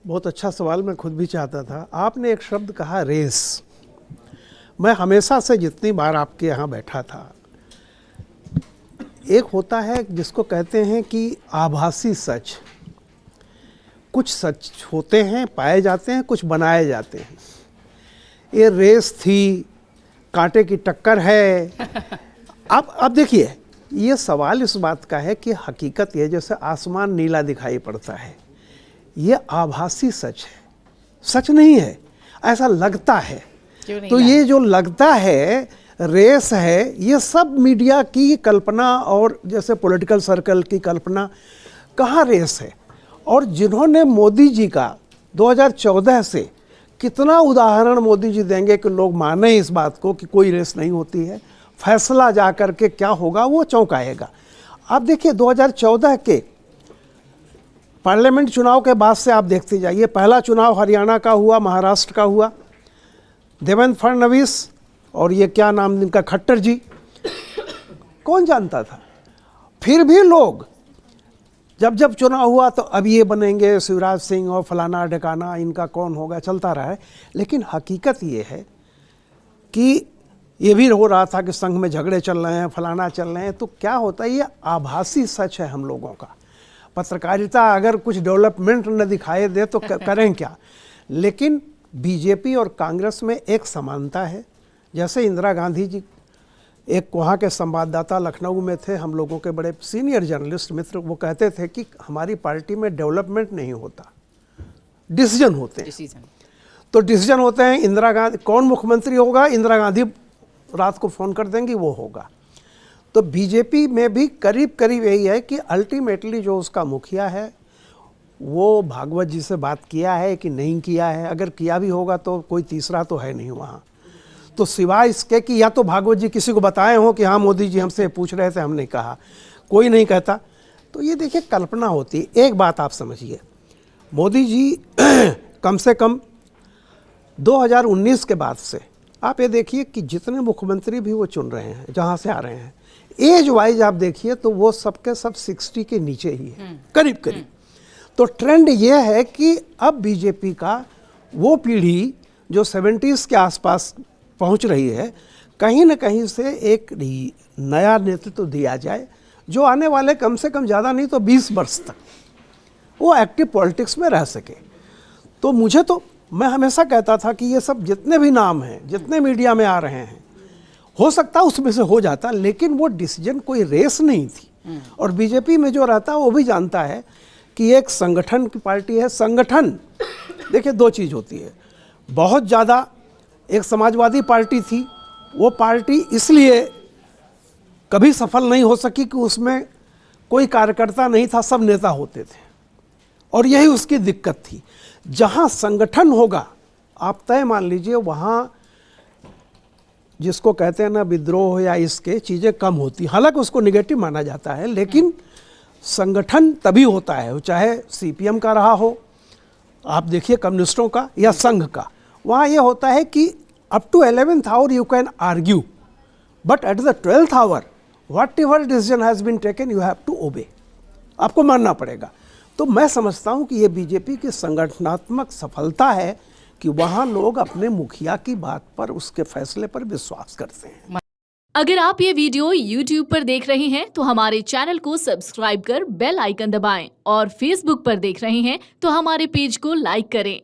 बहुत अच्छा सवाल, मैं खुद भी चाहता था। आपने एक शब्द कहा रेस। मैं हमेशा से जितनी बार आपके यहाँ बैठा था, एक होता है जिसको कहते हैं कि आभासी सच। कुछ सच होते हैं, पाए जाते हैं, कुछ बनाए जाते हैं। ये रेस थी, कांटे की टक्कर है। अब देखिए, ये सवाल इस बात का है कि हकीकत ये जैसे आसमान नीला दिखाई पड़ता है, ये आभासी सच है, सच नहीं है, ऐसा लगता है। तो ये जो लगता है रेस है, ये सब मीडिया की कल्पना और जैसे पॉलिटिकल सर्कल की कल्पना। कहाँ रेस है? और जिन्होंने मोदी जी का 2014 से कितना उदाहरण मोदी जी देंगे कि लोग माने इस बात को कि कोई रेस नहीं होती है, फैसला जा कर के क्या होगा वो चौंकाएगा। आप देखिए 2014 के पार्लियामेंट चुनाव के बाद से आप देखते जाइए, पहला चुनाव हरियाणा का हुआ, महाराष्ट्र का हुआ, देवेंद्र फडणवीस और ये क्या नाम इनका, खट्टर जी, कौन जानता था? फिर भी लोग जब जब चुनाव हुआ तो अब ये बनेंगे शिवराज सिंह और फलाना ढकाना, इनका कौन होगा, चलता रहा है। लेकिन हकीकत ये है कि ये भी हो रहा था कि संघ में झगड़े चल रहे हैं, फलाना चल रहे हैं। तो क्या होता है, ये आभासी सच है हम लोगों का। पत्रकारिता अगर कुछ डेवलपमेंट न दिखाए दे तो करें क्या। लेकिन बीजेपी और कांग्रेस में एक समानता है। जैसे इंदिरा गांधी जी, एक वहाँ के संवाददाता लखनऊ में थे, हम लोगों के बड़े सीनियर जर्नलिस्ट मित्र, वो कहते थे कि हमारी पार्टी में डेवलपमेंट नहीं होता, डिसीजन होते हैं। तो डिसीजन होते हैं, इंदिरा गांधी कौन मुख्यमंत्री होगा, इंदिरा गांधी रात को फ़ोन कर देंगी, वो होगा। तो बीजेपी में भी करीब करीब यही है कि अल्टीमेटली जो उसका मुखिया है वो भागवत जी से बात किया है कि नहीं किया है। अगर किया भी होगा तो कोई तीसरा तो है नहीं वहाँ। तो सिवाय इसके कि या तो भागवत जी किसी को बताए हों कि हाँ मोदी जी हमसे पूछ रहे थे, हमने कहा, कोई नहीं कहता। तो ये देखिए कल्पना होती है। एक बात आप समझिए, मोदी जी कम से कम 2019 के बाद से आप ये देखिए कि जितने मुख्यमंत्री भी वो चुन रहे हैं, जहाँ से आ रहे हैं, एज वाइज आप देखिए तो वो सबके सब 60 के नीचे ही है, करीब करीब। तो ट्रेंड ये है कि अब बीजेपी का वो पीढ़ी जो 70s के आसपास पहुंच रही है, कहीं न कहीं से एक नया नेतृत्व दिया जाए जो आने वाले कम से कम ज़्यादा नहीं तो 20 वर्ष तक वो एक्टिव पॉलिटिक्स में रह सके। तो मैं हमेशा कहता था कि ये सब जितने भी नाम हैं, जितने मीडिया में आ रहे हैं, हो सकता उसमें से हो जाता, लेकिन वो डिसीजन कोई रेस नहीं थी। और बीजेपी में जो रहता है वो भी जानता है कि एक संगठन की पार्टी है। संगठन देखिए दो चीज़ होती है, बहुत ज़्यादा एक समाजवादी पार्टी थी, वो पार्टी इसलिए कभी सफल नहीं हो सकी कि उसमें कोई कार्यकर्ता नहीं था, सब नेता होते थे, और यही उसकी दिक्कत थी। जहाँ संगठन होगा, आप तय मान लीजिए, वहाँ जिसको कहते हैं ना विद्रोह या इसके चीज़ें कम होती, हालांकि उसको निगेटिव माना जाता है, लेकिन संगठन तभी होता है, चाहे सीपीएम का रहा हो, आप देखिए कम्युनिस्टों का, या संघ का। वहाँ ये होता है कि up to 11th hour you can argue, but at the 12th hour whatever decision has been taken you have to obey, आपको मानना पड़ेगा। तो मैं समझता हूँ कि ये बीजेपी की संगठनात्मक सफलता है कि वहाँ लोग अपने मुखिया की बात पर, उसके फैसले पर विश्वास करते हैं। अगर आप ये वीडियो YouTube पर देख रहे हैं तो हमारे चैनल को सब्सक्राइब कर बेल आइकन दबाएं, और Facebook पर देख रहे हैं तो हमारे पेज को लाइक करें।